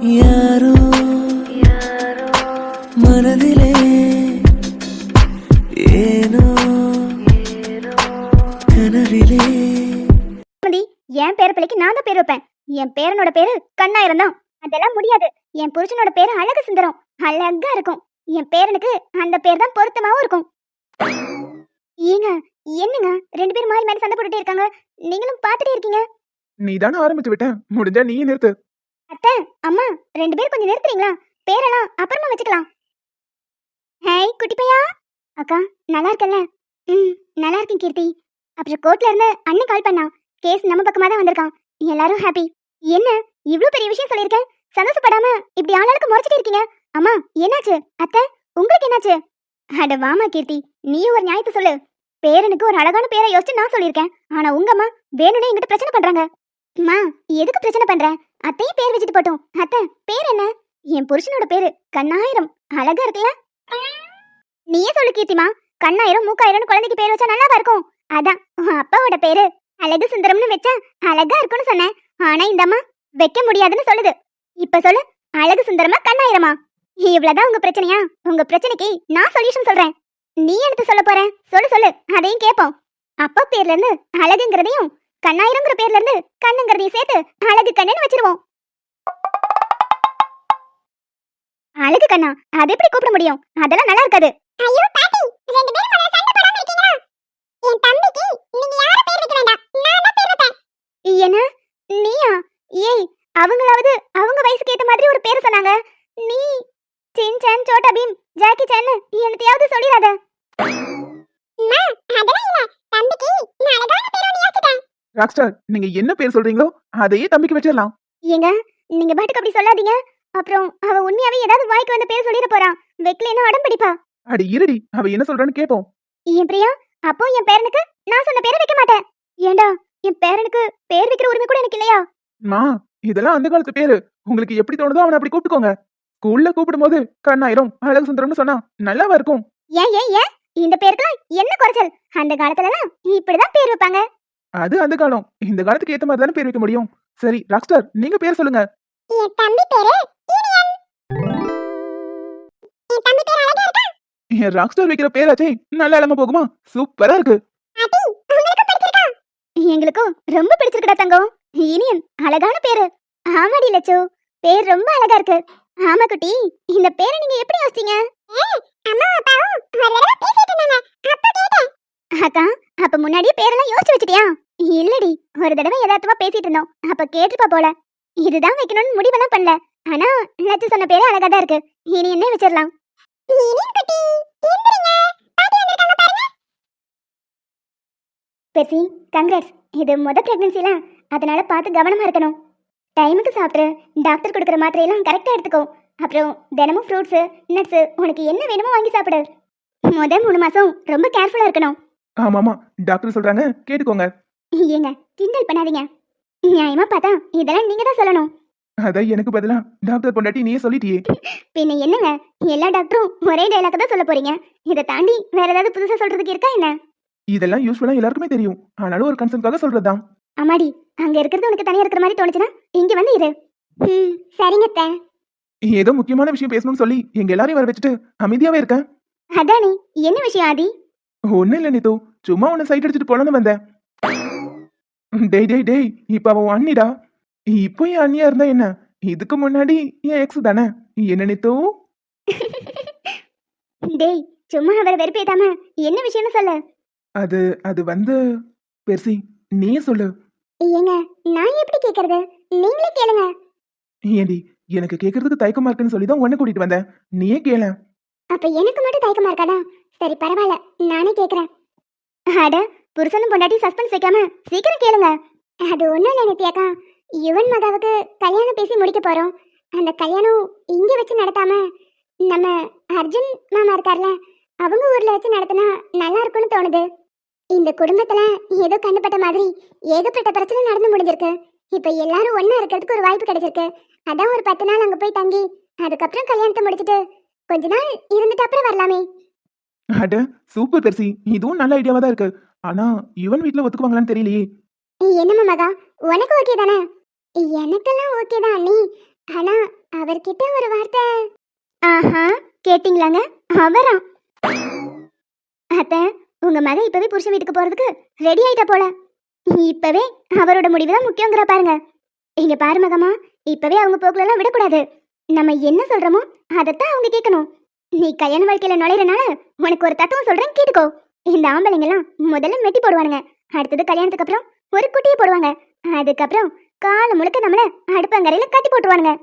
யாரோ மனதிலே ஏனோ கனவிலே. என் பேர பிள்ளைக்கு நான் தான் பேர் வைப்பேன். என் பேரனோட பேரு கண்ணாயிரம் தான். அதெல்லாம் முடியாது. என் புருஷனோட பேரு அழகு சுந்தரம். அழகா இருக்கும். என் பேரனுக்கு அந்த பேர் தான் பொருத்தமாவும் இருக்கும். ஏங்க என்னங்க ரெண்டு பேரும் மாறி மாறி சண்டை போட்டுட்டே இருக்காங்க. நீங்களும் பாத்துட்டே இருக்கீங்க. நீ தானே ஆரம்பிச்சு விட்ட, முடிஞ்சா நீ நிறுத்து. அத்தை, அம்மா, ரெண்டு பேரும் கொஞ்சம் நிறுத்துறீங்களா? பேரெல்லாம் அப்புறமா வச்சுக்கலாம். ஹேய் குட்டி பையா. அக்கா நல்லா இருக்கல்ல? நல்லா இருக்கேன் கீர்த்தி. அப்புறம் கோர்ட்ல இருந்து அண்ணன் கால் பண்ணா. கேஸ் நம்ம பக்கமா தான் வந்திருக்கான். எல்லாரும் ஹாப்பி. என்ன இவ்ளோ பெரிய விஷயம் சொல்லியிருக்கேன், சந்தோஷப்படாம இப்படி ஆளாளுக்கு முறைச்சிட்டு இருக்கீங்க? அம்மா என்னாச்சு? அத்தை உங்களுக்கு என்னாச்சு? அட வாமா கீர்த்தி, நீ ஒரு நியாயத்தை சொல்லு. பேரனுக்கு ஒரு அழகான பேரை யோசிச்சு நான் சொல்லியிருக்கேன். ஆனா உங்க அம்மா வேணும்னே என்கிட்ட பிரச்சனை பண்றாங்க. அம்மா எதுக்கு பிரச்சனை பண்ற? அத்தையும் பேர் வச்சுட்டு போட்டோம். அத்தை பேர் என்ன? என் புருஷனோட பேரு கண்ணாயிரம். அழகா இருக்குல்ல? நீயே சொல்லு கீர்த்திமா. கண்ணாயிரம் மூக்காயிரம்னு குழந்தைக்கு பேர் வச்சா நல்லாவா இருக்கும்? அதான் உன் அப்பாவோட பேரு அழகு சுந்தரம்னு வச்சா அழகா இருக்கும்னு சொன்னேன். ஆனா இந்த அம்மா வைக்க முடியாதுன்னு சொல்லுது. இப்ப சொல்லு, அழகு சுந்தரமா கண்ணாயிரமா? இவ்வளவுதான் உங்க பிரச்சனையா? உங்க பிரச்சனைக்கு நான் சொல்யூஷன் சொல்றேன். நீ எடுத்து சொல்ல போற? சொல்லு சொல்லு, அதையும் கேட்போம். அப்பா பேர்ல இருந்து அழகுங்கிறதையும் கண்ணாயிரங்கிற பேர்ல இருந்து கண்ணுங்கிறதையும் சேர்த்து அழகு கண்ணுன்னு வச்சிருவோம். அழகு கண்ணா அது எப்படி கூப்பிட முடியும்? அதெல்லாம் நல்லா இருக்காது. ஐயோ பாட்டி, ரெண்டு பேரும் முதல்ல சண்டை போடாம இருக்கீங்களா? என் தம்பிக்கு நீங்க யார பேர் வைக்க வேண்டாம், நான் தான் பேர் வைப்பேன். என்ன நீயா? ஏய் அவங்களாவது அவங்க வயசுக்கு ஏத்த மாதிரி ஒரு பேர் சொன்னாங்க. நீ Shinchan, Chhota Bheem, Jackie Chan என்னத்தையாவது சொல்லிராத. அம்மா அதெல்லாம் இல்ல, தம்பிக்கு நான் அழகான பேர் ஒன்னு யோசிச்சேன். ராக்ஸ்டார், நீங்க என்ன பேர் சொல்றீங்களோ அதையே தம்பிக்கு வச்சிடலாம். ஏங்க நீங்க பாட்டுக்கு அப்படி சொல்லாதீங்க. அப்புறம் அவ உண்மையாவே ஏதாவது வாய்க்கு வந்த பேர் சொல்லிட போறா. வெக்கலேனா அடம் பிடிப்பா. அடி இருடி, அவ என்ன சொல்றான்னு கேப்போம். ஏன் பிரியா, அப்போ என் பேரனுக்கு நான் சொன்ன பேரை வைக்க மாட்டேன். ஏண்டா என் பேரனுக்கு பேர் வைக்கிற உரிமை கூட எனக்கு இல்லையா? மா இதெல்லாம் அந்த காலத்து பேரு. உங்களுக்கு எப்படி தோணுதோ அவனை அப்படி கூப்பிட்டுக்கோங்க. ஸ்கூல்ல கூப்பிடும் போது கண்ணாயிரம் அழகு சுந்தரம்னு சொன்னா நல்லாவா இருக்கும்? ஏன் ஏன் ஏன் இந்த பேருக்குலாம் என்ன குறைச்சல்? அந்த காலத்துலலாம் இப்படிதான் பேர் வைப்பாங்க. அது அந்த காலம். இந்த காலத்துக்கு ஏத்த மாதிரி தானே பேர் வைக்க முடியும். சரி ராக்ஸ்டார், நீங்க பேர் சொல்லுங்க. என் தம்பி பேரு யூனியன். என் தம்பி பேர் அழகா இருக்கா? என் ராக்ஸ்டார் வைக்கிற பேராச்சே நல்ல இளம போகுமா? சூப்பரா இருக்கு. ஆதி உங்களுக்கு பிடிச்சிருக்கா? எங்களுக்கும் ரொம்ப பிடிச்சிருக்குடா தங்கம். யூனியன் அழகான பேரு. ஆமாடி லட்சு, பேர் ரொம்ப அழகா இருக்கு. ஆமா குட்டி, இந்த பேரை நீங்க எப்படி யோசிச்சீங்க? அம்மா அப்பாவும் ஒரு தடவை பேசிட்டு இருந்தாங்க, அப்ப கேட்டேன். அக்கா அப்ப முன்னாடியே பேரெல்லாம் யோசிச்சு வச்சிட்டியா? இல்லடி, ஒரு தடவை யதார்த்தமா பேசிட்டு இருந்தோம், அப்ப கேட்டுப்பா போல. இதுதான் வைக்கணும்னு முடிவெல்லாம் பண்ணல. ஆனா லட்சு சொன்ன பேரே அழகா தான் இருக்கு. இனி என்ன வச்சிரலாம்? Percy congrats. இது முத பிரெக்னன்சில, அதனால பார்த்து கவனமா இருக்கணும். டைமுக்கு சாப்பிட்டு டாக்டர் கொடுக்குற மாத்திரையெல்லாம் கரெக்டாக எடுத்துக்கோ. அப்புறம் தினமும் ஃப்ரூட்ஸு நட்ஸு உனக்கு என்ன வேணுமோ வாங்கி சாப்பிடு. முத 3 மாசம் ரொம்ப கேர்ஃபுல்லாக இருக்கணும். ஆமாமா, டாக்டர் சொல்றாங்க கேட்டுக்கோங்க. ஏங்க கிண்டல் பண்ணாதீங்க. நியாயமா பார்த்தா இதெல்லாம் நீங்க தான் சொல்லணும். அதான் எனக்கு பதிலா டாக்டர் பொண்டாட்டி நீயே சொல்லிட்டியே. பின்ன என்னங்க, எல்லா டாக்டரும் ஒரே டைலாக் தான் சொல்ல போறீங்க. இதை தாண்டி வேற ஏதாவது புதுசாக சொல்றதுக்கு இருக்கா என்ன? இதெல்லாம் யூஸ்வலா எல்லாருக்குமே தெரியும். ஆனாலும் ஒரு கன்சர்ன்காக சொல்றதுதான். அம்மாடி, அங்க இருக்கிறது உனக்கு தனியா இருக்கிற மாதிரி தோணுச்சுன்னா இங்க வந்து இரு. சரிங்க அத்தை. ஏதோ முக்கியமான விஷயம் பேசணும்னு சொல்லி எங்க எல்லாரையும் வர வச்சுட்டு அமைதியாவே இருக்கேன். அதானே, என்ன விஷயம் ஆதி? ஒன்னும் இல்ல நீதோ, சும்மா உன்னை சைட் அடிச்சுட்டு போலான்னு வந்தேன். டேய் டேய் டேய், இப்ப அவன் அண்ணிடா. இப்போ என் அண்ணியா இருந்தா என்ன, இதுக்கு முன்னாடி என் எக்ஸ் தானே. என்ன நீத்தோ? டேய் சும்மா அவரை வெறுப்பேத்தாம என்ன விஷயம்னு சொல்லு. அது அது வந்து பெர்சி, நீயே சொல்லு. ஏங்க நான் எப்படி கேக்குறது, நீங்களே கேளுங்க. ஏண்டி, எனக்கு கேக்குறதுக்கு தயக்கமா இருக்குன்னு சொல்லி தான் உன்னை கூட்டிட்டு வந்தேன். நீயே கேள. அப்ப எனக்கு மட்டும் தயக்கமா இருக்காதா? சரி பரவாயில்ல, நானே கேக்குறேன். அட புருஷனும் பொண்டாட்டி சஸ்பென்ஸ் வைக்காம சீக்கிரம் கேளுங்க. அது ஒண்ணும் இல்லை நித்யாக்கா, யுவன் மகாவுக்கு கல்யாணம் பேசி முடிக்க போறோம். அந்த கல்யாணம் இங்க வச்சு நடத்தாம நம்ம அர்ஜுன் மாமா இருக்கார்ல, அவங்க ஊர்ல வச்சு நடத்தினா நல்லா இருக்கும்னு தோணுது. இந்த குடும்பத்துல ஏதோ கண்டுபட்ட மாதிரி ஏகப்பட்ட பிரச்சனை நடந்து முடிஞ்சிருக்கு. இப்ப எல்லாரும் ஒண்ணா இருக்கிறதுக்கு ஒரு வாய்ப்பு கிடைச்சிருக்கு. அதான் ஒரு 10 நாள் அங்க போய் தங்கி அதுக்கப்புறம் கல்யாணத்தை முடிச்சிட்டு கொஞ்ச நாள் இருந்துட்டு அப்புறம் வரலாமே. அட சூப்பர் பெர்சி, இதுவும் நல்ல ஐடியாவா தான் இருக்கு. ஆனா இவன் வீட்ல ஒத்துக்குவாங்களான்னு தெரியலையே. என்னம்மா மகா, உனக்கு ஓகே தானே? எனக்கெல்லாம் ஓகே தான் அண்ணி. ஆனா அவர்கிட்ட ஒரு வார்த்தை. ஆஹா, கேட்டிங்களாங்க? அவரா? அத்தை, உங்க மக இப்பவே புருஷன் வீட்டுக்கு போறதுக்கு ரெடி ஆயிட்டா போல. இப்பவே அவரோட முடிவு தான் முக்கியங்கிற பாருங்க. இங்க பாரு மகமா, இப்பவே அவங்க போக்குல எல்லாம் விடக்கூடாது. நம்ம என்ன சொல்றோமோ அதைத்தான் அவங்க கேட்கணும். நீ கல்யாண வாழ்க்கையில நுழையறனால உனக்கு ஒரு தத்துவம் சொல்றேன், கேட்டுக்கோ. இந்த ஆம்பளைங்க எல்லாம் முதல்ல மெட்டி போடுவானுங்க, அடுத்தது கல்யாணத்துக்கு அப்புறம் ஒரு குட்டியை போடுவாங்க, அதுக்கப்புறம் காலம் முழுக்க நம்மள அடுப்பங்கரையில கட்டி போட்டுருவானுங்க.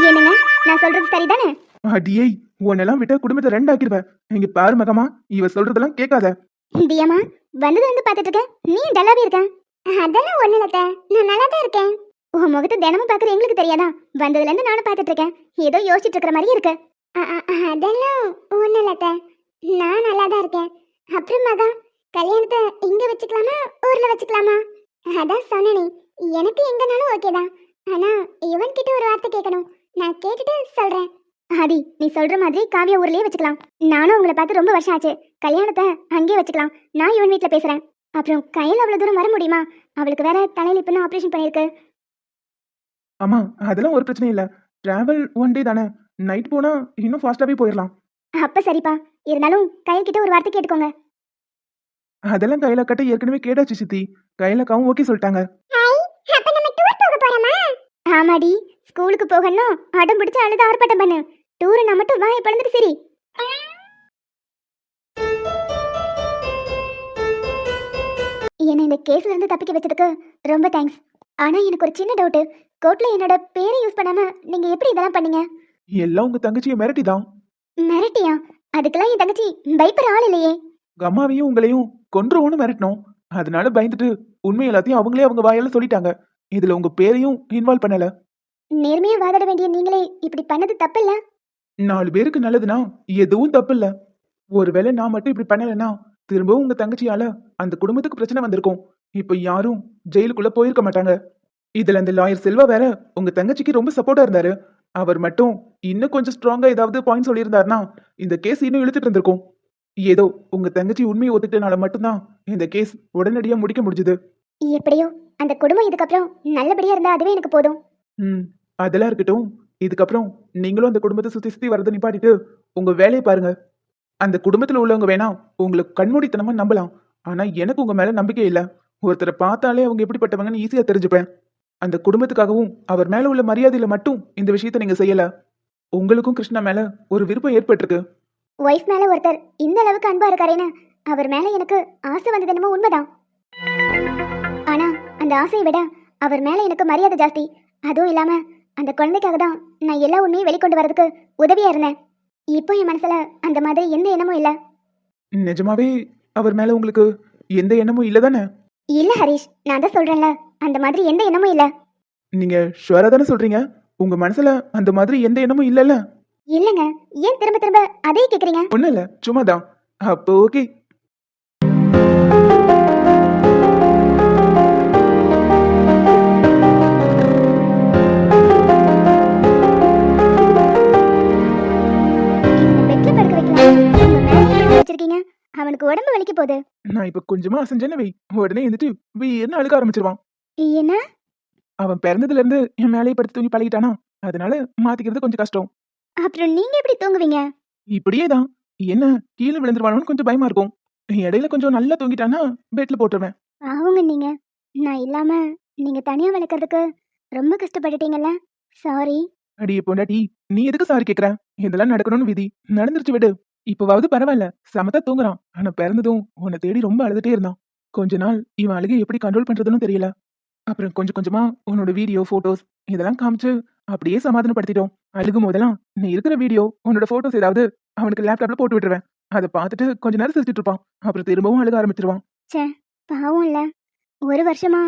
என்னங்க, நான் சொல்றது சரிதானே? அடியே, உன்னெல்லாம் விட்ட குடும்பத்தை ரெண்டாக்கிடுவ. இங்க பாரு மகமா, இவ சொல்றதெல்லாம் கேட்காத. தியம்மா, வந்ததுல இருந்து பாத்துட்டு இருக்கேன், நீ டல்லாவே இருக்க. அதெல்லாம் ஒண்ணு இல்ல, நான் நல்லா தான் இருக்கேன். உன் முகத்தை தினமும் பாக்குற எங்களுக்கு தெரியாதா? வந்ததுல இருந்து நானும் பாத்துட்டு இருக்கேன், ஏதோ யோசிச்சுட்டு இருக்கிற மாதிரி இருக்கு. அதெல்லாம் ஒண்ணு இல்ல, நான் நல்லா தான் இருக்கேன். அப்புறம் மகா, கல்யாணத்தை இங்க வச்சுக்கலாமா ஊர்ல வச்சுக்கலாமா? அதான் சொன்னனே, எனக்கு எங்கனாலும் ஓகே தான். ஆனா இவன் கிட்ட ஒரு வார்த்தை கேட்கணும், நான் கேட்டுட்டு சொல்றேன். ஆதி, நீ சொல்ற மாதிரி காவியா ஊர்லயே வச்சுக்கலாம். நானும் உங்களை பார்த்து ரொம்ப வருஷம் ஆச்சு, கல்யாணத்தை அங்கேயே வச்சுக்கலாம். நான் இவன் வீட்டுல பேசுறேன். அப்புறம் கையில் அவ்வளவு தூரம் வர முடியுமா? அவளுக்கு வேற தலையில இப்ப ஆபரேஷன் பண்ணிருக்கு. ஆமா, அதெல்லாம் ஒரு பிரச்சனை இல்ல. டிராவல் ஒன் டே தானே, நைட் போனா இன்னும் ஃபாஸ்டாவே போயிடலாம். அப்ப சரிப்பா, இருந்தாலும் கையில் கிட்ட ஒரு வார்த்தை கேட்டுக்கோங்க. அதெல்லாம் கையில கட்ட ஏற்கனவே கேட்டாச்சு சித்தி. கையில கவும் ஓகே சொல்லிட்டாங்க. ஆமாடி, ஸ்கூலுக்கு போகணும் அடம் பிடிச்சு அழுது ஆர்ப்பாட்டம் பண்ணு. டூரு நான் மட்டும் வாயை பழந்துட்டு சரி. என்னை இந்த கேஸ்ல இருந்து தப்பிக்க வச்சதுக்கு ரொம்ப தேங்க்ஸ். ஆனா எனக்கு ஒரு சின்ன டவுட், கோர்ட்ல என்னோட பேரை யூஸ் பண்ணாம நீங்க எப்படி இதெல்லாம் பண்ணீங்க? எல்லாம் உங்க தங்கச்சியை மிரட்டிதான். மிரட்டியா? அதுக்கெல்லாம் என் தங்கச்சி பயப்படுற ஆள் இல்லையே. உங்க அம்மாவையும் உங்களையும் கொன்றுவோன்னு மிரட்டணும். அதனால பயந்துட்டு உண்மை எல்லாத்தையும் அவங்களே அவங்க வாயால சொல்லிட்டாங்க. இதுல உங்க பேரையும் இன்வால்வ் பண்ணல. நேர்மையா வாதாட வேண்டிய நீங்களே இப்படி பண்ணது தப்பு இல்ல? 4 பேருக்கு நல்லதுன்னா எதுவும் தப்பு இல்ல. ஒருவேளை நான் மட்டும் இப்படி பண்ணலைன்னா திரும்பவும் உங்க தங்கச்சியால அந்த குடும்பத்துக்கு பிரச்சனை வந்திருக்கும். இப்ப யாரும் ஜெயிலுக்குள்ள போயிருக்க மாட்டாங்க. இதுல அந்த லாயர் செல்வா வேற உங்க தங்கச்சிக்கு ரொம்ப சப்போர்ட்டா இருந்தாரு. அவர் மட்டும் இன்னும் கொஞ்சம் ஸ்ட்ராங்கா ஏதாவது பாயிண்ட் சொல்லியிருந்தாருன்னா இந்த கேஸ் இன்னும் இழுத்துட்டு இருந்திருக்கும். ஏதோ உங்க தங்கச்சி உண்மையை ஒத்துக்கிட்டனால மட்டும்தான் இந்த கேஸ் உடனடியா முடிக்க முடிஞ்சது. எப்படியோ அந்த குடும்பம் இதுக்கப்புறம் நல்லபடியா இருந்தா அதுவே எனக்கு போதும். அதெல்லாம் இருக்கட்டும். இதுக்கப்புறம் நீங்களும் அந்த குடும்பத்தை சுத்தி சுத்தி வரதை நிப்பாட்டிட்டு உங்க வேலையை பாருங்க. அந்த குடும்பத்துல உள்ளவங்க வேணா உங்களுக்கு கண்மூடித்தனமா நம்பலாம். ஆனா எனக்கு உங்க மேல நம்பிக்கை இல்ல. ஒருத்தரை பார்த்தாலே அவங்க எப்படிப்பட்டவங்கன்னு ஈஸியா தெரிஞ்சுப்பேன். அந்த குடும்பத்துக்காகவும் அவர் மேல உள்ள மரியாதையில மட்டும் இந்த விஷயத்த நீங்க செய்யல. உங்களுக்கும் கிருஷ்ணா மேல ஒரு விருப்பம் ஏற்பட்டிருக்கு. ஒய்ஃப் மேல ஒருத்தர் இந்த அளவுக்கு அன்பா இருக்காரேன்னு அவர் மேல எனக்கு ஆசை வந்தது என்னமோ உண்மைதான். ஆனா அந்த ஆசையை விட அவர் மேல எனக்கு மரியாதை ஜாஸ்தி. அதுவும் இல்லாம அந்த குழந்தைக்காக தான் நான் எல்லா உண்மையும் வெளிக்கொண்டு வரதுக்கு உதவியா இருந்தேன். இப்போ என் மனசுல அந்த மாதிரி எந்த எண்ணமும் இல்ல. நிஜமாவே அவர் மேல உங்களுக்கு எந்த எண்ணமும் இல்லதானே? இல்ல ஹரிஷ், நான் தான் சொல்றேன்ல, அந்த மாதிரி எந்த எண்ணமும் இல்ல. நீங்க ஷுவரா தானே சொல்றீங்க? உங்க மனசுல அந்த மாதிரி எந்த எண்ணமும் இல்லல்ல? இல்லங்க, ஏன் திரும்ப திரும்ப அதே கேக்குறீங்க? ஒண்ணும் இல்ல, சும்மாதான். அப்போ ஓகே. அவனுக்கு உடம்பு வலிக்க போகுது. நான் இப்ப கொஞ்சமா அசைஞ்சேன்னு வை, உடனே எந்திரிச்சு வீர்னு அழுக ஆரம்பிச்சிருவான். என்ன? அவன் பிறந்ததுல இருந்து என் மேலேயே படுத்து தூங்கி பழகிட்டானா, அதனால மாத்திக்கிறது கொஞ்சம் கஷ்டம். அப்புறம் நீங்க எப்படி தூங்குவீங்க? இப்படியே தான். என்ன கீழே விழுந்துருவானோன்னு கொஞ்சம் பயமா இருக்கும். இடையில கொஞ்சம் நல்லா தூங்கிட்டானா பெட்ல போட்டுருவேன். அவங்க நீங்க நான் இல்லாம நீங்க தனியா வளர்க்கறதுக்கு ரொம்ப கஷ்டப்பட்டுட்டீங்கல்ல. சாரி. அடியே பொண்டாட்டி, நீ எதுக்கு சாரி கேக்குற? இதெல்லாம் நடக்கணும்னு விதி நடந்துருச்சு, விடு. இப்பவாவது பரவாயில்ல, சமத்தா தூங்குறான். ஆனா பிறந்ததும் உன்னை தேடி ரொம்ப அழுதுட்டே இருந்தான். கொஞ்ச நாள் இவன் அழுகை எப்படி கண்ட்ரோல் பண்றதுன்னு தெரியல. அப்புறம் கொஞ்சம் கொஞ்சமா உன்னோட வீடியோ போட்டோஸ் இதெல்லாம் காமிச்சு அப்படியே சமாதானப்படுத்திட்டோம். அழுகும் போதெல்லாம் நீ இருக்கிற வீடியோ உன்னோட போட்டோஸ் ஏதாவது அவனுக்கு லேப்டாப்ல போட்டு விட்டுருவேன். அதை பார்த்துட்டு கொஞ்ச நேரம் சிரிச்சிட்டு இருப்பான். அப்புறம் திரும்பவும் அழுக ஆரம்பிச்சிருவான். சே, பாவம் இல்ல. ஒரு வருஷமா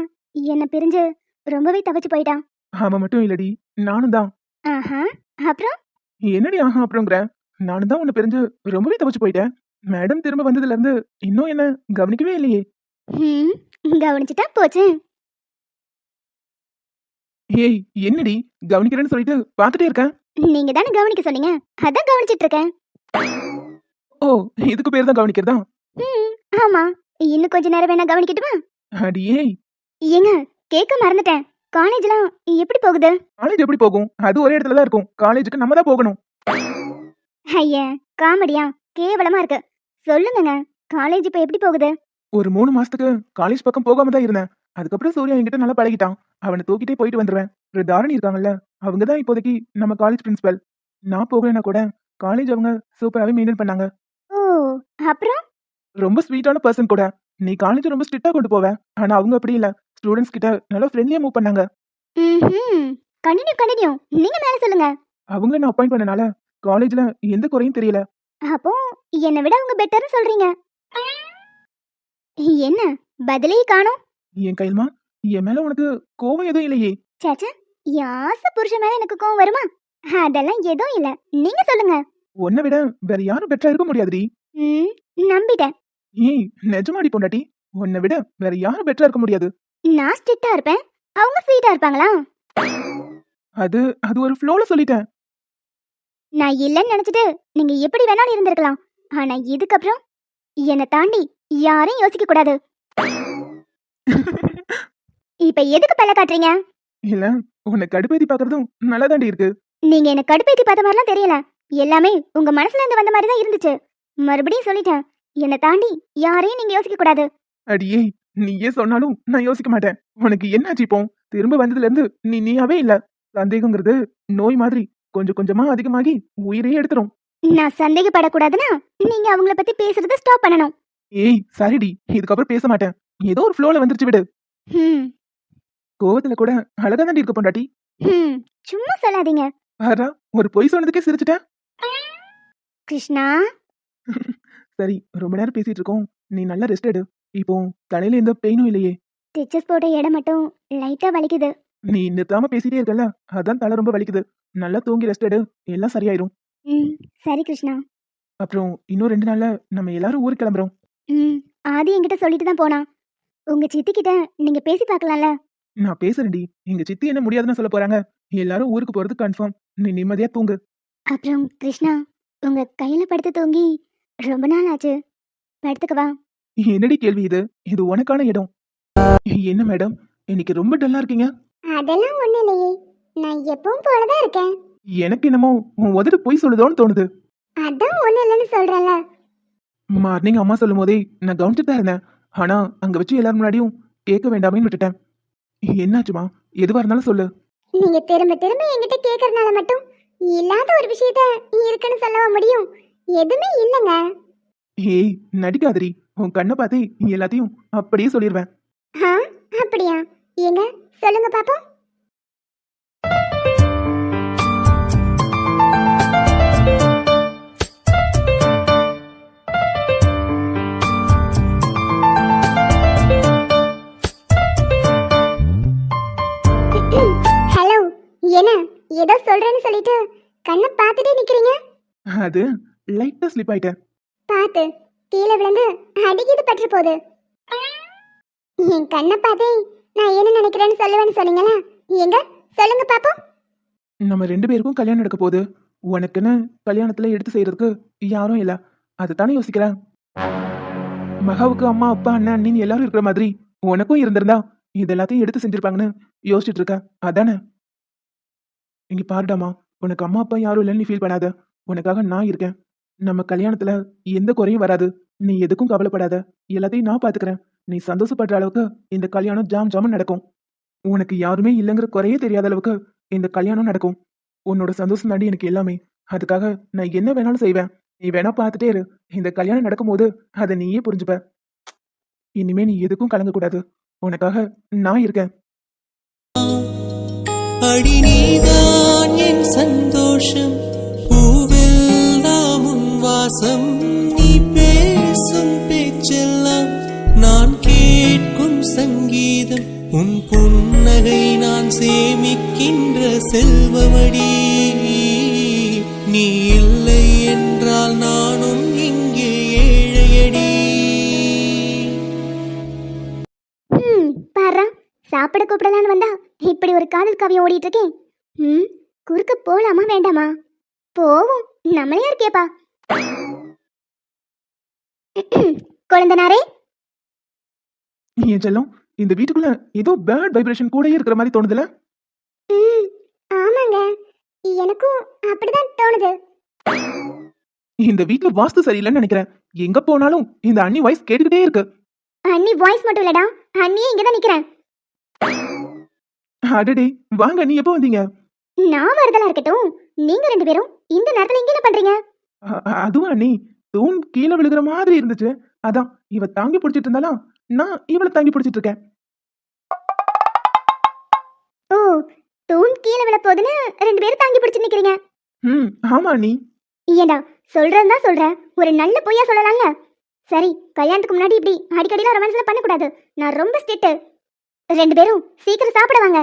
என்ன பிரிஞ்சு ரொம்பவே தவிச்சு போயிட்டான். அவன் மட்டும் இல்லடி, நானும் தான். ஆஹா, அப்புறம் என்னடி ஆஹா அப்புறம்ங்கிற? நானும் தான் உன்னை பிரிஞ்சு ரொம்பவே தவிச்சு போயிட்டேன். மேடம் திரும்ப வந்ததுல இருந்து இன்னும் என்ன கவனிக்கவே இல்லையே. கவனிச்சுட்டா போச்சு. ஏய், என்னடி கவனிக்கிறேன்னு சொல்லிட்டு பார்த்துட்டே இருக்கேன். நீங்க தானே கவனிக்க சொன்னீங்க, அதான் கவனிச்சிட்டு இருக்கேன். ஓ, இதுக்கு பேர் தான் கவனிக்கிறதா? ஆமா, இன்னும் கொஞ்ச நேரம் வேணா கவனிக்கட்டுமா? அடியே, ஏங்க, கேட்க மறந்துட்டேன். காலேஜ்லாம் எப்படி போகுது? காலேஜ் எப்படி போகும்? அது ஒரே இடத்துல தான் இருக்கும். காலேஜுக்கு நம்ம தான் போகணும். ஐய, காமெடியா கேவலமா இருக்கு. சொல்லுங்கங்க, காலேஜ் இப்ப எப்படி போகுது? ஒரு 3 மாசத்துக்கு காலேஜ் பக்கம் போகாம தான் இருந்தேன். அதுக்கப்புறம் சூர்யா என்கிட்ட நல்லா பழகிட்டான். அவனை தூக்கிட்டே போயிட்டு வந்துருவேன். ஒரு தாரணி இருக்காங்கல்ல, அவங்க தான் இப்போதைக்கு நம்ம காலேஜ் பிரின்சிபல். நான் போகலைன்னா கூட காலேஜ் அவங்க சூப்பராகவே மெயின்டைன் பண்ணாங்க. ஓ, அப்புறம்? ரொம்ப ஸ்வீட்டான பர்சன் கூட. நீ காலேஜ் ரொம்ப ஸ்ட்ரிக்டா கொண்டு போவ. ஆனா அவங்க அப்படி இல்ல. ஸ்டூடெண்ட்ஸ் கிட்ட நல்லா ஃப்ரெண்ட்லியா மூவ் பண்ணாங்க. கண்டினியூ கண்டினியூ, நீங்க மேல சொல்லுங்க. அவங்கள நான் அப்பாயிண்ட் பண்ணனால காலேஜ்ல எந்த குறையும் தெரியல. அப்போ என்னை விட அவங்க பெட்டர்னு சொல்றீங்க. என்ன பதிலே காணோம்? என் கையில்மா, என் மேல உனக்கு கோவம் எதுவும் இல்லையே? சேச்சே, யாச புருஷன் மேல எனக்கு கோவம் வருமா? அதெல்லாம் எதுவும் இல்ல, நீங்க சொல்லுங்க. உன்னை விட வேற யாரும் பெட்டரா இருக்க முடியாதுடி. ம், நம்பிட்டேன். ஏய், நிஜமாடி பொண்டாட்டி. உன்னை விட வேற யாரும் பெட்டரா இருக்க முடியாது. நான் ஸ்ட்ரிக்ட்டா இருப்பேன், அவங்க ஸ்வீட்டா இருப்பாங்களா? அது அது ஒரு ஃப்ளோல சொல்லிட்டேன். நான் இல்லைன்னு நினைச்சிட்டு நீங்க எப்படி வேணாலும் இருந்திருக்கலாம். ஆனா இதுக்கப்புறம் என்னை தாண்டி யாரையும் யோசிக்க கூடாது. இப்ப எதுக்கு பல்ல காட்டுறீங்க? இல்ல, உன்னை கடுப்பேத்தி பாக்குறதும் நல்லாதாண்டி இருக்கு. நீங்க என்ன கடுப்பேத்தி பார்த்த மாதிரிலாம் தெரியல. எல்லாமே உங்க மனசுல இருந்து வந்த மாதிரி தான் இருந்துச்சு. மறுபடியும் சொல்லிட்டேன், என்னை தாண்டி யாரையும் நீங்க யோசிக்க கூடாது. அடியே, நீயே சொன்னாலும் நான் யோசிக்க மாட்டேன். உனக்கு என்னாச்சு இப்போ? திரும்ப வந்ததுல இருந்து நீயாவே இல்ல. சந்தேகங்கிறது நோய் மாதிரி கொஞ்சம் கொஞ்சமா அதிகமாகி உயிரையே எடுத்துரும். நான் சந்தேகப்படக்கூடாதுன்னா நீங்க அவங்கள பத்தி பேசுறத ஸ்டாப் பண்ணணும். ஏய், சரிடி, இதுக்கப்புறம் பேச மாட்டேன். ஏதோ ஒரு ஃப்ளோல வந்துருச்சு விடு. ம் கோவத்துல கூட அழகா தாண்டி இருக்க பொண்டாட்டி. ம் சும்மா சொல்லாதீங்க. ஆறா, ஒரு பொய் சொன்னதுக்கே சிரிச்சிட்டேன். கிருஷ்ணா, சரி, ரொம்ப நேரம் பேசிட்டு இருக்கோம். நீ நல்லா ரெஸ்ட் எடு. இப்போ தலையில எந்த பெயினும் இல்லையே? ஸ்டிச்சஸ் போட்ட இடம் மட்டும் லைட்டா வலிக்குது. நீ நிறுத்தாம பேசிட்டே இருக்கல, அதான் தலை ரொம்ப வலிக்குது. நல்லா தூங்கி ரெஸ்ட் எடு, எல்லாம் சரியாயிரும். ம் சரி கிருஷ்ணா. அப்புறம் இன்னும் 2 நாள்ல நம்ம எல்லாரும் ஊருக்கு கிளம்புறோம். ம் ஆதி என்கிட்ட சொல்லிட்டு தான் போனா. உங்க சித்தி கிட்ட நீங்க பேசி பார்க்கலாம்ல. நான் பேசுறேன்டி. எங்க சித்தி என்ன முடியாதுன்னு சொல்ல போறாங்க? எல்லாரும் ஊருக்கு போறது கன்ஃபார்ம். நீ நிம்மதியா தூங்கு. அப்புறம் கிருஷ்ணா, உங்க கையில படுத்து தூங்கி ரொம்ப நாள் ஆச்சு. படுத்துக்கவா? என்னடி கேள்வி இது? இது உனக்கான இடம். என்ன மேடம், இன்னைக்கு ரொம்ப டல்லா இருக்கீங்க. அதெல்லாம் ஒண்ணு இல்லையே, நான் எப்பவும் போலதான் இருக்கேன். எனக்கு என்னமோ உன் உதடு பொய் சொல்லுதோன்னு தோணுது. அதான் ஒண்ணு இல்லைன்னு சொல்றேன்ல. மார்னிங் அம்மா சொல்லும் போதே நான் கவனிச்சுட்டு தான் இருந்தேன். ஆனா அங்க வச்சு எல்லாரும் முன்னாடியும் கேட்க வேண்டாமேன்னு விட்டுட்டேன். என்னாச்சுமா? எதுவா இருந்தாலும் சொல்லு. நீங்க திரும்ப திரும்ப என்கிட்ட கேக்குறதுனால மட்டும் இல்லாத ஒரு விஷயத்த இருக்குன்னு சொல்லவா முடியும்? எதுவுமே இல்லைங்க. ஏய், நடிக்காதடி. உன் கண்ணை பார்த்தே எல்லாத்தையும் அப்படியே சொல்லிடுவேன். ஆ, அப்படியா? ஏங்க சொல்லுங்க பாப்போம். ஹலோ, என்ன ஏதோ சொல்றேன்னு சொல்லிட்டு கண்ணை பார்த்துட்டே நிக்கிறீங்க? அது லைட்டா ஸ்லிப் ஆயிட்டேன். பார்த்து கீழே விழுந்து அடிக்கிட்டு பற்று போகுது. என் கண்ணை பார்த்தே நான் என்ன நினைக்கிறேன்னு சொல்லுவேன்னு சொன்னீங்களா? எங்க சொல்லுங்க பாப்போம். நம்ம 2 பேருக்கும் கல்யாணம் நடக்க போகுது. உனக்குன்னு கல்யாணத்துல எடுத்து செய்யறதுக்கு யாரும் இல்ல. அதுதானே யோசிக்கிறேன். மகாவுக்கு அம்மா, அப்பா, அண்ணன், அண்ணின்னு எல்லாரும் இருக்கிற மாதிரி உனக்கும் இருந்திருந்தா இது எல்லாத்தையும் எடுத்து செஞ்சிருப்பாங்கன்னு யோசிச்சுட்டு இருக்க. அதானே? இங்க பாருடாமா, உனக்கு அம்மா அப்பா யாரும் இல்லைன்னு நீ ஃபீல் பண்ணாத. உனக்காக நான் இருக்கேன். நம்ம கல்யாணத்துல எந்த குறையும் வராது. நீ எதுக்கும் கவலைப்படாத. எல்லாத்தையும் நான் பாத்துக்கிறேன். நீ சந்தோஷப்படுற அளவுக்கு இந்த கல்யாணம் ஜாம் ஜாமன் நடக்கும். உனக்கு யாருமே இல்லைங்கிற குறையே தெரியாத அளவுக்கு இந்த கல்யாணம் நடக்கும். உன்னோட சந்தோஷம் தாண்டி எனக்கு எல்லாமே. அதுக்காக நான் என்ன வேணாலும் செய்வேன். நீ வேணா பார்த்துட்டே இரு. இந்த கல்யாணம் நடக்கும்போது அதை நீயே புரிஞ்சுப்ப. இனிமே நீ எதுக்கும் கலங்கக்கூடாது. உனக்காக நான் இருக்கேன். அடி நீதான் என் சந்தோஷம், பூவெல்லாம் உன் வாசம், நீ பேசும் பேச்செல்லாம் நான் கேட்கும் சங்கீதம், உன் புன்னகை நான் சேமிக்கின்ற செல்வமடி, நீ இல்லை என்றால் நானும் இங்கே ஏழையடி. பாரா, சாப்பிட கூப்பிடலான்னு வந்தா இப்படி ஒரு காதல் காவியம் ஓடிட்டு இருக்கேன். குறுக்க போலாமா வேண்டாமா? போவோம், நம்மளே யார் கேப்பா? குழந்தனாரே, என் செல்லம், இந்த வீட்டுக்குள்ள ஏதோ பேட் வைப்ரேஷன் கூடயே இருக்கிற மாதிரி தோணுதுல. ம் ஆமாங்க, எனக்கும் அப்படிதான் தோணுது. இந்த வீட்ல வாஸ்து சரியில்லைன்னு நினைக்கிறேன். எங்க போனாலும் இந்த அண்ணி வாய்ஸ் கேட்டுக்கிட்டே இருக்கு. அண்ணி வாய்ஸ் மட்டும் இல்லடா, அண்ணியே இங்க தான் நிக்கிறேன். அடடே, வாங்க, நீ எப்போ வந்தீங்க? நான் வரதெல்லாம் இருக்கட்டும், நீங்க ரெண்டு பேரும் இந்த நேரத்துல இங்க என்ன பண்றீங்க? அதுவும் அண்ணி, தூண் கீழே விழுகிற மாதிரி இருந்துச்சு. அதான் இவ தாங்கி பிடிச்சிட்டு இருந்தாலா, நான் இவளை தாங்கி பிடிச்சிட்டு இருக்கேன். ஓ, தூண் கீழே விழ போதுன்னு ரெண்டு பேரும் தாங்கி பிடிச்சு நிக்கிறீங்க. ஆமா அண்ணி. ஏண்டா, சொல்றதுதான் சொல்றேன், ஒரு நல்ல பொய்யா சொல்லலாம்ல. சரி, கல்யாணத்துக்கு முன்னாடி இப்படி அடிக்கடிலாம் ரொமான்ஸ்ல பண்ணக்கூடாது. நான் ரொம்ப ஸ்ட்ரிக்ட். ரெண்டு பேரும் சீக்கிரம் சாப்பிட வாங்க.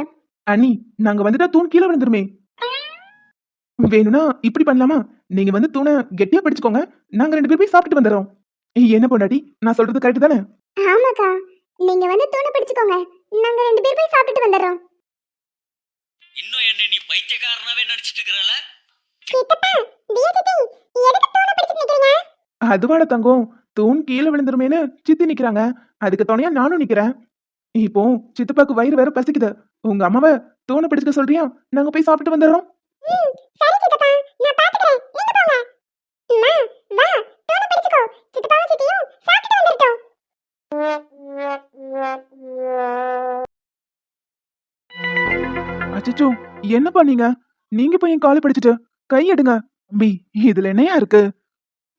அண்ணி, நாங்க வந்துட்டா தூண் கீழே விழுந்துருமே. வேணும்னா இப்படி பண்ணலாமா? நீங்க வந்து தூணை கெட்டியா பிடிச்சுக்கோங்க, நாங்க ரெண்டு பேரும் போய் சாப்பிட்டு வந்துடுறோம். என்ன பொண்டாட்டி, நான் சொல்றது கரெக்ட் தானே? ஆமாக்கா, நீங்க வந்து தூணை பிடிச்சுக்கோங்க, நாங்க ரெண்டு பேரும் போய் சாப்பிட்டு வந்துடுறோம். இன்னும் என்ன நீ பைத்தியக்காரனாவே நினைச்சிட்டு இருக்கறல? சித்தப்பா, டியேடிடி, எதுக்கு தூணை பிடிச்சிட்டு நிக்கிறீங்க? அதுவாட தங்கம், தூண் கீழே விழுந்துருமேன்னு சித்தி நிக்கிறாங்க, அதுக்கு துணையா நானும் நிக்கிறேன். இப்போ சித்தப்பாக்கு வயிறு வேற பசிக்குது. உங்க அம்மாவை தூணை பிடிச்சுக்க சொல்றியா? நாங்க போய் சாப்பிட்டு வந்துடுறோம். சரி சித்தப்பா, நான் பாத்துக்கிறேன், நீங்க போங்க. அம்மா, வா, தூணை பிடிச்சுக்கோ, சித்தப்பாவும் சித்தியும் சாப்பிட்டு வந்துட்டோம். அச்சச்சோ, என்ன பண்ணீங்க? நீங்க போய் என் காலை பிடிச்சிட்டு கை எடுங்க. தம்பி, இதுல என்னையா இருக்கு?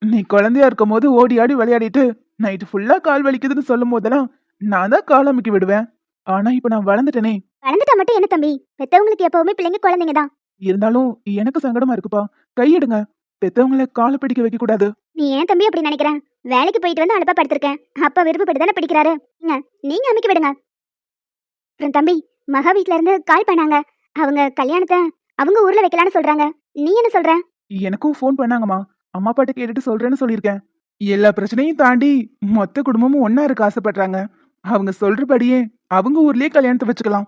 நீ குழந்தையா இருக்கும் போது ஓடி ஆடி விளையாடிட்டு நைட்டு ஃபுல்லா கால் வலிக்குதுன்னு சொல்லும் போதெல்லாம் நான் தான் கால் அமுக்கி விடுவேன். ஆனா இப்ப நான் வளர்ந்துட்டேனே. வளர்ந்துட்டா மட்டும் என்ன தம்பி, பெத்தவங்களுக்கு எப்பவுமே பிள்ளைங்க குழந்தைங்க தான். இருந்தாலும் எனக்கு சங்கடமா இருக்குப்பா. கை எடுங்க. பெத்தவங்கள காலை பிடிக்க வைக்க கூடாது. நீ ஏன் தம்பி அப்படி நினைக்கிற? வேலைக்கு போயிட்டு வந்து அலுப்பா படுத்திருக்கேன், அப்பா விருப்பப்பட்டு தானே பிடிக்கிறாரு. நீங்க அமைக்க விடுங்க. அப்புறம் தம்பி, மகா வீட்ல இருந்து கால் பண்ணாங்க. அவங்க கல்யாணத்தை அவங்க ஊர்ல வைக்கலான்னு சொல்றாங்க. நீ என்ன சொல்ற? எனக்கும் ஃபோன் பண்ணாங்கம்மா. அம்மா அப்பாட்ட கேட்டுட்டு சொல்றேன்னு சொல்லியிருக்கேன். எல்லா பிரச்சனையும் தாண்டி மொத்த குடும்பமும் ஒன்னா இருக்க ஆசைப்படுறாங்க. அவங்க சொல்றபடியே அவங்க ஊர்லயே கல்யாணத்தை வச்சுக்கலாம்.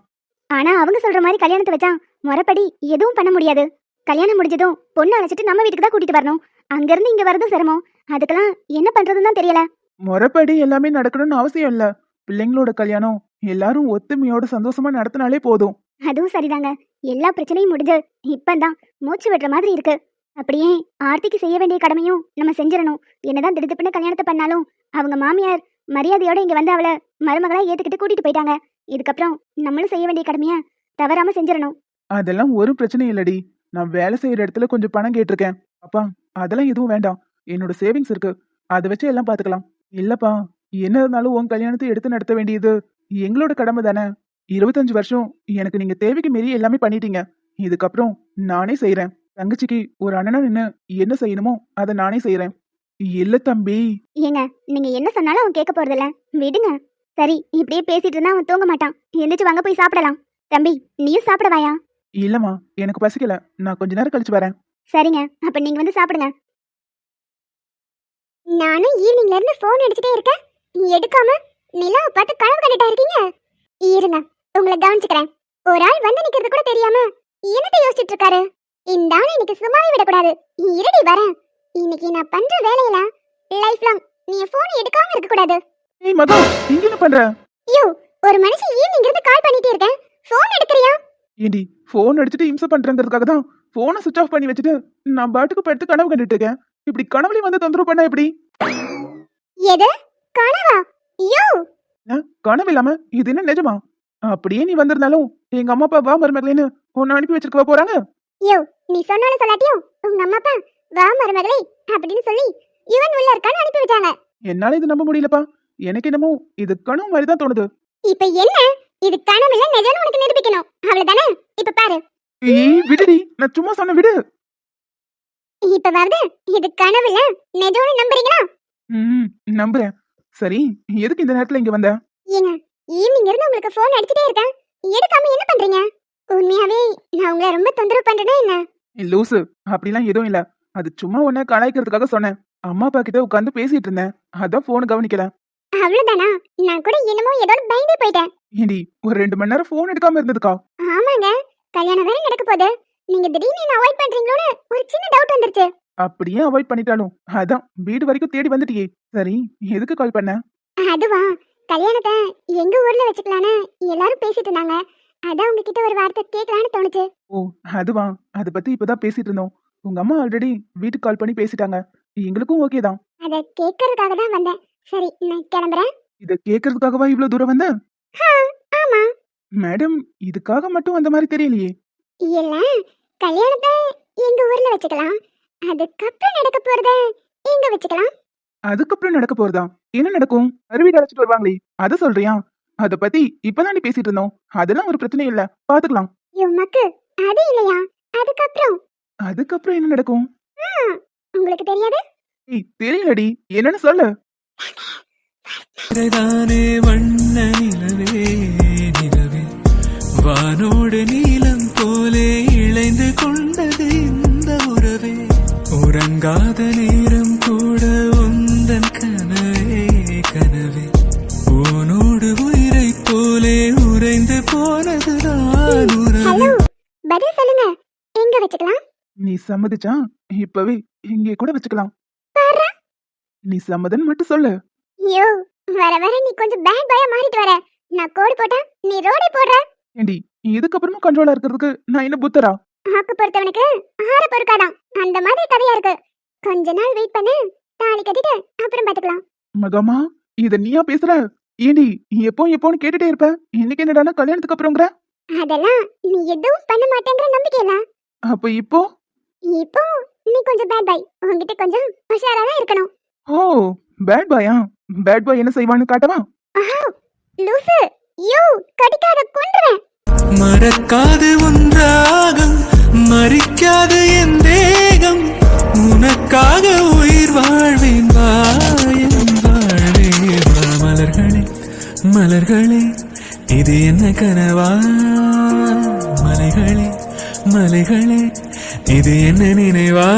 ஆனா அவங்க சொல்ற மாதிரி கல்யாணத்தை வச்சா முறைப்படி எதுவும் பண்ண முடியாது. கல்யாணம் முடிஞ்சதும் பொண்ணு அழைச்சிட்டு நம்ம வீட்டுக்கு தான் கூட்டிட்டு வரணும். அங்க இருந்து இங்க வரதும் சிரமம். அதுக்கெல்லாம் என்ன பண்றதுன்னு தான் தெரியல. முறைப்படி எல்லாமே நடக்கணும்னு அவசியம் இல்ல. பிள்ளைங்களோட கல்யாணம் எல்லாரும் ஒத்துமையோட சந்தோஷமா நடத்தினாலே போதும். அதுவும் சரிதாங்க. எல்லா பிரச்சனையும் முடிஞ்சு இப்பதான் மூச்சு விடுற மாதிரி இருக்கு. அப்படியே ஆர்த்திக்கு செய்ய வேண்டிய கடமையும் நம்ம செஞ்சிடணும். என்னதான் திடுதிப்புன்னு கல்யாணத்தை பண்ணாலும் அவங்க மாமியார் மரியாதையோட இங்க வந்து அவளை மருமகளா ஏத்துக்கிட்டு கூட்டிட்டு போயிட்டாங்க. இதுக்கப்புறம் நம்மளும் செய்ய வேண்டிய கடமைய தவறாம செஞ்சிடணும். அதெல்லாம் ஒரு பிரச்சனையும் இல்லடி. நான் வேலை செய்யற இடத்துல கொஞ்சம் பணம் கேட்டிருக்கேன். அப்பா, அதெல்லாம் எதுவும் வேண்டாம். என்னோட சேவிங்ஸ் இருக்கு, அதை வச்சு எல்லாம் பாத்துக்கலாம். இல்லப்பா, என்ன இருந்தாலும் உன் கல்யாணத்தை எடுத்து நடத்த வேண்டியது எங்களோட கடமை தானே. 25 வருஷம் எனக்கு நீங்க தேவைக்கு மீறி எல்லாமே பண்ணிட்டீங்க. இதுக்கப்புறம் நானே செய்யறேன். தங்கச்சிக்கு ஒரு அண்ணனா நின்னு என்ன செய்யணுமோ அதை நானே செய்யறேன். இல்ல தம்பி. ஏங்க, நீங்க என்ன சொன்னாலும் அவன் கேட்க போறதில்ல, விடுங்க. சரி, இப்படியே பேசிட்டு இருந்தா அவன் தூங்க மாட்டான். எந்திரிச்சு வாங்க போய் சாப்பிடலாம். தம்பி, நீயும் சாப்பிட வாயா? இல்லம்மா, எனக்கு பசிக்கல. நான் கொஞ்ச நேரம் கழிச்சு வரேன். சரிங்க, அப்ப நீங்க வந்து சாப்பிடுங்க. நானும் ஈவினிங்ல இருந்து போன் அடிச்சுட்டே இருக்கேன், எடுக்காம நிலாவை பார்த்து கனவு கண்டுட்டா இருக்கீங்க. இருங்க, உங்களை கவனிச்சுக்கிறேன். ஒரு ஆள் வந்து நிக்கிறது கூட தெரியாம என்னத்தை யோசிச்சுட்டு இருக்காரு? இந்த ஆள் இன்னைக்கு சும்மாவே விடக்கூடாது. இருடி வரேன். இன்னைக்கு நான் பண்ற வேலையில லைஃப் லாங் நீ போன் எடுக்காம இருக்க கூடாது. ஏய் மகா, இங்க என்ன பண்ற? யோ, ஒரு மனுஷன் ஈவினிங் இருந்து கால் பண்ணிட்டே இருக்கேன், போன் எடுக்கறியா? ஏண்டி, போன் அடிச்சுட்டு இம்சை பண்றேங்கிறதுக்காக தான் போனை சுவிட்ச் ஆஃப் பண்ணி வச்சுட்டு நான் பாட்டுக்கு படுத்து கனவு கண்டுட்டு இருக்கேன். இப்படி கனவுலயும் வந்து தொந்தரவு பண்ண எப்படி? எது கனவா? யோ, கனவு இல்லாம இது என்ன நிஜமா? அப்படியே நீ வந்திருந்தாலும் எங்க அம்மா அப்பா வா மருமகளேன்னு உன்னை அனுப்பி வச்சிருக்க போறாங்க. யோ, நீ சொன்னாலும் சொல்லாட்டியும் உங்க அம்மா அப்பா வா மருமகளே அப்படின்னு சொல்லி இவன் உள்ள இருக்கான்னு அனுப்பி வச்சாங்க. என்னால இது நம்ப முடியலப்பா. எனக்கு என்னமோ இது கனவு மாதிரி தான் தோணுது. இப்ப என்ன, இது கனவு இல்ல நிஜம்னு உனக்கு நிரூபிக்கணும், அவ்வளவுதானே? இப்ப பாரு. ஏய் விடுடி, நான் சும்மா சொன்ன விடு. இப்ப வருது, இது கனவு இல்ல நிஜம்னு நம்புறீங்களா? நம்புறேன். சரி, எதுக்கு இந்த நேரத்துல இங்க வந்த? ஏங்க, ஈவினிங் இருந்து உங்களுக்கு போன் அடிச்சிட்டே இருக்கேன், எடுக்காம என்ன பண்றீங்க? உண்மையாவே நான் உங்களை ரொம்ப தொந்தரவு பண்றேனா என்ன? லூசு, அப்படிலாம் எதுவும் இல்ல. அது சும்மா உன்னை கலாய்க்கிறதுக்காக சொன்னேன். அம்மா அப்பா கிட்ட உட்காந்து பேசிட்டு இருந்தேன், அதான் போன் கவனிக்கல. அவ்வளவுதானா? நான் கூட என்னமோ ஏதோ பயந்தே போயிட்டேன். ஏண்டி, ஒரு 2 மணி நேரம் போன் எடுக்காம இருந்ததுக்கா? ஆமாங்க, கல்யாணம் வேற நடக்க போகுது. நீங்க திடீர்னு என்ன அவாய்ட் பண்றீங்களோன்னு ஒரு சின்ன டவுட் வந்துருச்சு. அப்படியே அவாய்ட் பண்ணிட்டாலும் அதான் வீடு வரைக்கும் தேடி வந்துட்டியே. சரி, எதுக்கு கால் பண்ண? அதுவா, கல்யாணத்தை எங்க ஊர்ல வச்சுக்கலான்னு எல்லாரும் பேசிட்டு இருந்தாங்க. அதான் உங்ககிட்ட ஒரு வார்த்தை கேட்கலான்னு தோணுச்சு. ஓ அதுவா, அதை பத்தி இப்பதான் பேசிட்டு இருந்தோம். உங்க அம்மா ஆல்ரெடி வீட்டுக்கு கால் பண்ணி பேசிட்டாங்க. எங்களுக்கும் ஓகே தான். அதை கேட்கறதுக்காக தான் வந்தேன். சரி, நான் கிளம்புறேன். இதை கேட்கறதுக்காகவா இவ்வளவு தூரம் வந்த? ஆமா. மேடம், இதுக்காக மட்டும் வந்த மாதிரி தெரியலையே. இல்ல, கல்யாணத்தை எங்க ஊர்ல வச்சுக்கலாம். அதுக்கப்புறம் நடக்க போறத எங்க வச்சுக்கலாம். அதுக்கப்புறம் நடக்க போறதா? என்ன நடக்கும்? அருவிக்கு அழைச்சிட்டு வருவாங்களே, அதை சொல்றியா? அத பத்தி இப்பதாண்டி பேசிட்டு இருந்தோம். அதெல்லாம் ஒரு பிரச்சனை இல்ல, பாத்துக்கலாம். மக்கு, அது இல்லையா? அதுக்கப்புறம் என்ன நடக்கும்? உங்களுக்கு தெரியாது? தெரியலடி, என்னன்னு சொல்லு. தானே வண்ண நிலவே நிலவே வானோடு நீலம் போலே இழைந்து கொண்டது இந்த உறவே. உறங்காத நேரம் கூட உந்தன் கனவே கனவே உனோடு உயிரை போலே உறைந்து போனதுதான் உறவே. ஹலோ, பதில் சொல்லுங்க. எங்க வச்சுக்கலாம்? நீ சம்மதிச்சா இப்பவே இங்கே கூட வச்சுக்கலாம். நீ சம்மதன் மட்டும் சொல்லு. ஐயோ, வர வர நீ கொஞ்சம் பேட் பாயா மாறிட்டு வர. நான் கோடு போட்டா நீ ரோடே போடுற. ஏண்டி, இதுக்கப்புறமா கண்ட்ரோலா இருக்கிறதுக்கு நான் என்ன புத்தரா? ஆக்கு பொறுத்தவனுக்கு ஆற பொறுக்காதான். அந்த மாதிரி கதையா இருக்கு. கொஞ்ச நாள் வெயிட் பண்ணு, தாலி கட்டிட்டு அப்புறம் பாத்துக்கலாம். மகமா, இத நீயா பேசுற? ஏண்டி, எப்போன்னு கேட்டுட்டே இருப்ப. இன்னைக்கு என்னடானா கல்யாணத்துக்கு அப்புறம்ங்கற? அதெல்லாம் நீ எதுவும் பண்ண மாட்டேங்கிற நம்பிக்கை இல்ல. அப்ப இப்போ நீ கொஞ்சம் பேட் பாய். உன்கிட்ட கொஞ்சம் உஷாரா தான் இருக்கணும். ஓ, பேட் பாயா? பேட் பாய் என்ன செய்வான்னு காட்டவா? லூசு, யூ கடிக்காத கொன்றுவேன். மறக்காது ஒன்றாகும் மறிக்காது என் தேகம் உனக்காக உயிர் வாழ்வேன் வாயன் வாழ்வே. மலர்களே மலர்களே இது என்ன கனவா? மலைகளே மலைகளே இது என்ன நினைவா?